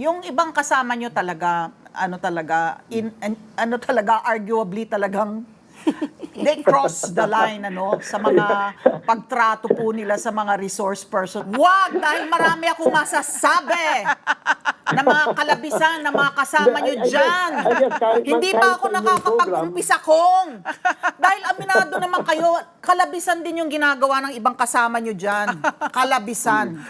Yung ibang kasama nyo talaga, ano talaga, arguably talagang they cross the line, sa mga pagtrato po nila sa mga resource person. Wag! Dahil marami akong masasabi na mga kalabisan, na mga kasama nyo dyan. Hindi pa ako nakakapag-umpisa kong. Dahil aminado naman kayo, kalabisan din yung ginagawa ng ibang kasama nyo dyan. Kalabisan.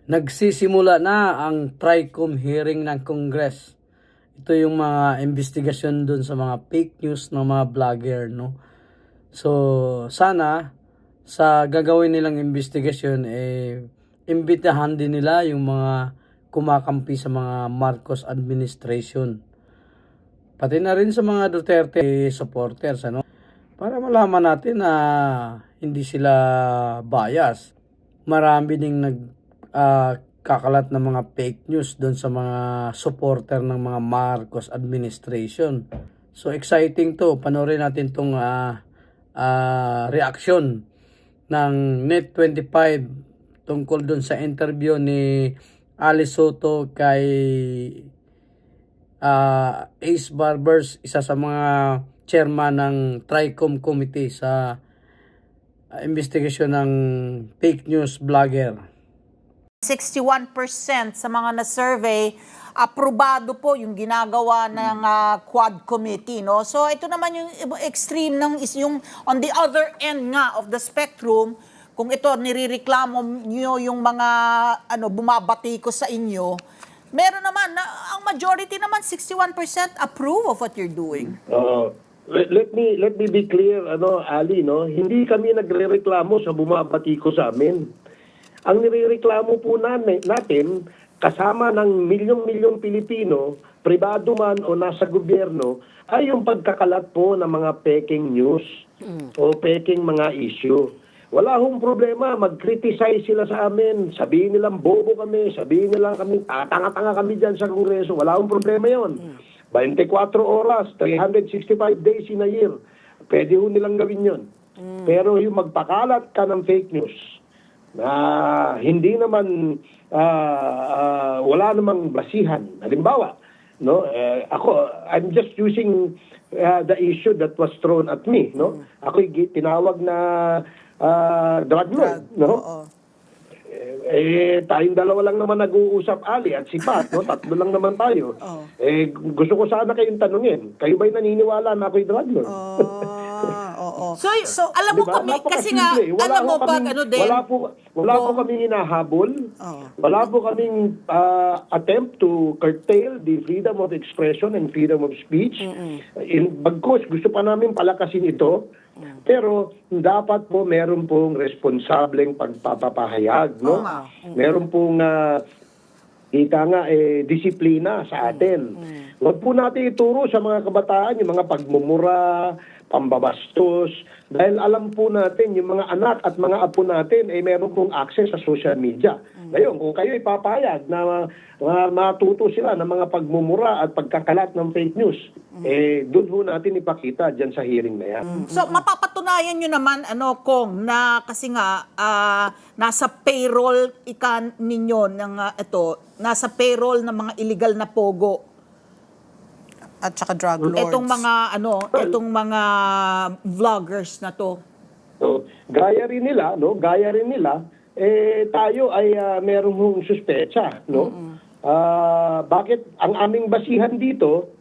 Nagsisimula na ang TRICOM hearing ng Congress. Ito yung mga investigasyon dun sa mga fake news ng mga vlogger, no? So, sana sa gagawin nilang investigasyon, imbitahan din nila yung mga kumakampi sa mga Marcos administration. Pati na rin sa mga Duterte supporters, ano? Para malaman natin na hindi sila bias. Marami ding kakalat ng mga fake news doon sa mga supporter ng mga Marcos administration. So exciting to. Panoorin natin tong reaction ng Net25 tungkol doon sa interview ni Alice Soto kay Ace Barbers, isa sa mga chairman ng TRICOM committee sa investigasyon ng fake news vlogger. 61% sa mga na-survey, aprobado po yung ginagawa ng Quad Committee, no? So ito naman yung extreme ng yung on the other end nga of the spectrum, kung ito nirereklamo niyo yung mga bumabati ko sa inyo, meron naman ang majority naman 61% approve of what you're doing. Let me be clear, Ali, no? Hindi kami nagrereklamo sa bumabati ko sa amin. Ang nirereklamo po natin, kasama ng milyong-milyong Pilipino, pribado man o nasa gobyerno, ay yung pagkakalat po ng mga peking news o peking mga issue. Wala hong problema, mag-criticize sila sa amin, sabihin nilang bobo kami, sabihin nilang kami, tanga-tanga kami dyan sa Kongreso, wala hong problema yon. 24 oras, 365 days in a year, pwede ho nilang gawin yon. Pero yung magpakalat ka ng fake news, na hindi naman wala namang basihan. Halimbawa, no, I'm just using the issue that was thrown at me, no. Ako tinawag na drug lord, no. Tayong dalawa lang naman nag-uusap, Ali at si Pat, no? Tatlo lang naman tayo. Gusto ko sana kayong tanungin, kayo ba'y naniniwala na ako'y drug lord? So alam mo kami, kasi nga, alam mo pag wala po kaming hinahabol, wala po kaming attempt to curtail the freedom of expression and freedom of speech. Bagkus, gusto pa namin palakasin ito, pero dapat po meron pong responsableng pagpapahayag, no? Meron pong disiplina sa atin. Huwag po natin ituro sa mga kabataan yung mga pagmumura, pambabastos, dahil alam po natin yung mga anak at mga apo natin ay meron pong access sa social media. Ngayon, kung kayo ipapayag na matuto sila ng mga pagmumura at pagkakalat ng fake news, doon po natin ipakita dyan sa hearing na yan. So, mapapatunayan nyo naman, Kong, na kasi nga, nasa payroll ninyo ng nasa payroll ng mga illegal na pogo. At saka drug lords. Itong mga vloggers na to. So, gaya rin nila, tayo ay merong suspecha, no? Bakit ang aming basihan dito,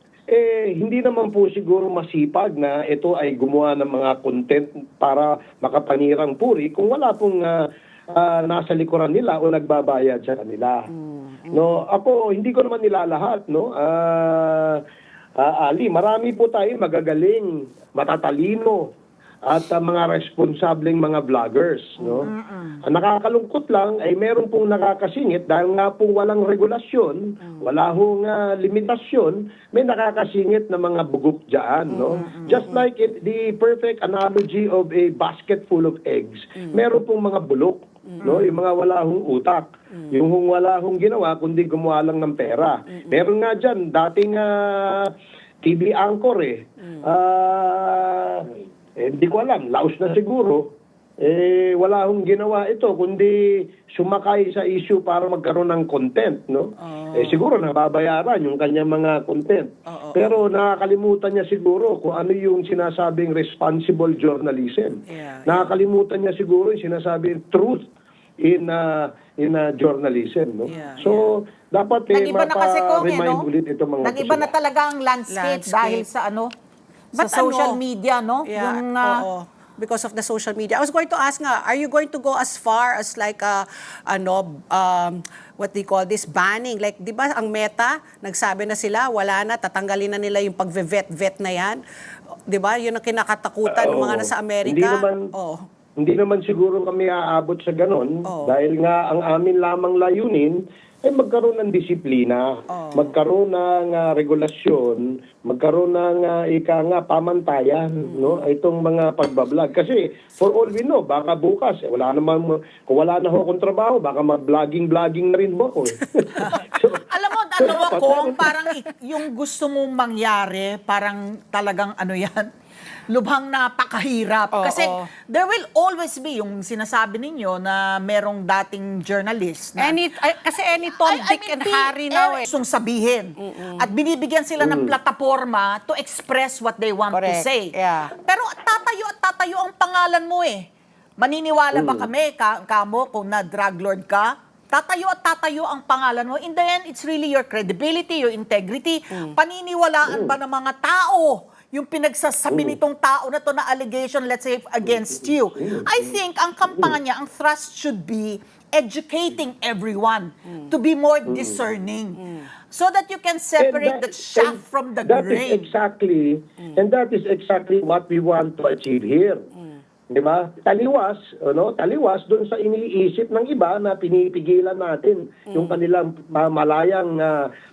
hindi naman po siguro masipag na ito ay gumawa ng mga content para makapanirang puri kung wala pong nasa likuran nila o nagbabayad sa kanila. No, ako hindi ko naman nilalahat, no? Ali, marami po tayo magagaling, matatalino, at mga responsableng mga vloggers, no? Ang nakakalungkot lang ay meron pong nakakasingit dahil nga po walang regulasyon, wala hong limitasyon, may nakakasingit na mga bugok diyan, no? Just like the perfect analogy of a basket full of eggs, meron pong mga bulok, no? Yung mga wala hong utak, yung wala hong ginawa kundi gumawa lang ng pera. Meron nga diyan dating TV anchor hindi ko alam, laos na siguro. Wala hong ginawa ito kundi sumakay sa issue para magkaroon ng content, no? Siguro nababayaran yung kanyang mga content. Pero nakakalimutan niya siguro kung ano yung sinasabing responsible journalism. Nakakalimutan niya siguro yung sinasabing truth in journalism, no? So dapat Nag-iba na kasi kung remind ulit ito mga nag-iba na talaga ang landscape dahil sa sa social media, no? Yeah, Yung, because of the social media. I was going to ask nga, are you going to go as far as like what they call this, banning? Like, di ba ang Meta, nagsabi na sila, wala na, tatanggalin na nila yung pag-vet na yan. Di ba? Yun ang kinakatakutan ng mga nasa Amerika. Hindi naman siguro kami aabot sa ganon dahil nga ang amin lamang layunin ay magkaroon ng disiplina, magkaroon ng regulasyon, magkaroon ng pamantayan, no? Itong mga pagbablog. Kasi for all we know, baka bukas, kung wala na ho akong trabaho, baka mag-vlogging na rin ho ako. alam mo, parang yung gusto mong mangyari, parang talagang yan, lubhang napakahirap. Kasi there will always be yung sinasabi ninyo na merong dating journalist. Na, Kasi any Tom, Dick, and Harry now gustong sabihin. At binibigyan sila ng plataforma to express what they want to say. Yeah. Pero tatayo ang pangalan mo Maniniwala ba kami, kamo, kung na drug lord ka? Tatayo ang pangalan mo. In the end, it's really your credibility, your integrity. Paniniwalaan ba ng mga tao yung pinagsasabi nitong tao na to na allegation, let's say, against you? I think ang kampanya, ang thrust should be educating everyone to be more discerning so that you can separate the chaff from the grain. That is exactly what we want to achieve here. Di ba? Taliwas doon sa iniisip ng iba na pinipigilan natin yung kanilang malayang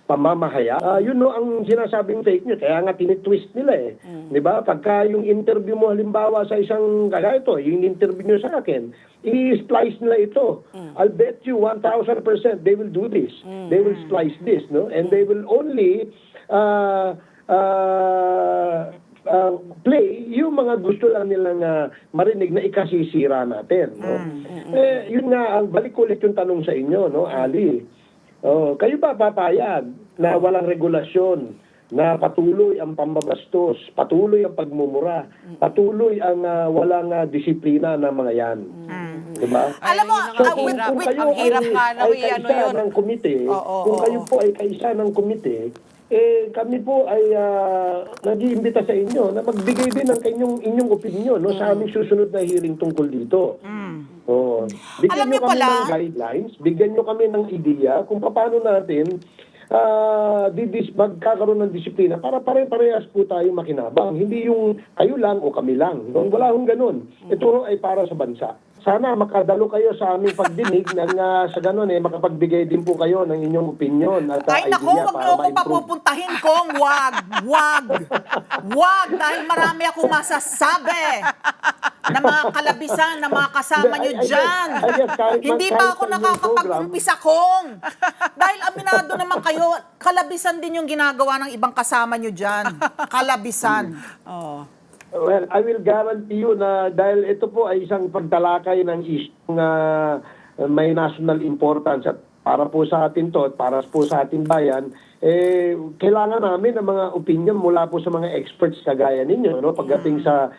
pamamahaya. Yun ang sinasabing fake news. Kaya nga tinitwist nila Di ba? Pagka yung interview mo halimbawa sa isang yung interview nyo sa akin, i-splice nila ito. I'll bet you 1,000% they will do this. They will splice this, no? And they will only play yung mga gusto lang nilang marinig na ikasisira natin, no? Yun nga, balik ulit yung tanong sa inyo, no, Ali. Kayo ba papayag na walang regulasyon, na patuloy ang pambabastos, patuloy ang pagmumura, patuloy ang walang disiplina ng mga yan? Diba? Alam mo, kung kayo ay kaisa ng komite, kung kayo po ay kaisa ng komite, kami po ay nag-iimbita sa inyo na magbigay din ng inyong opinion sa aming susunod na hearing tungkol dito. Bigyan nyo kami ng guidelines, bigyan nyo kami ng ideya kung paano natin magkakaroon ng disiplina para pare-parehas po tayo makinabang. Hindi yung kayo lang o kami lang. Wala hong ganun. Ito ay para sa bansa. Sana makadalo kayo sa aming pagdinig sa ganun makapagbigay din po kayo ng inyong opinion at ay idea nako, wag para mo ako ma-improve. papupuntahin kong wag dahil marami akong masasabi na mga kalabisan na mga kasama nyo dyan. Hindi pa ako nakakapag-umpisa kong. Dahil aminado naman kayo, kalabisan din yung ginagawa ng ibang kasama nyo dyan. Kalabisan. Well, I will guarantee you na dahil ito po ay isang pagtalakay ng issue na may national importance at para po sa atin to at para po sa ating bayan, kailangan namin ng mga opinion mula po sa mga experts kagaya ninyo, no? Pagdating sa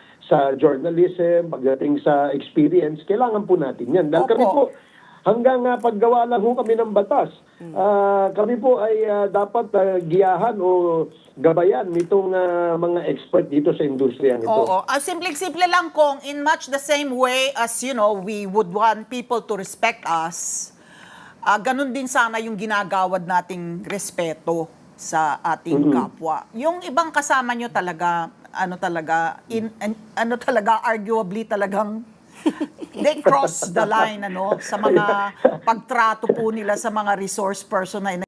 journalism, pagdating sa experience, kailangan po natin yan. Dahil kami po, hanggang paggawa lang ho kami ng batas, kami po ay dapat giyahan o gabayan nitong mga expert dito sa industriya nito. Oo. Simple lang kung in much the same way as, we would want people to respect us, ganun din sana yung ginagawad nating respeto sa ating kapwa. Yung ibang kasama nyo talaga, ano talaga, ano talaga, arguably talagang they cross the line, ano, sa mga pagtrato po nila sa mga resource person na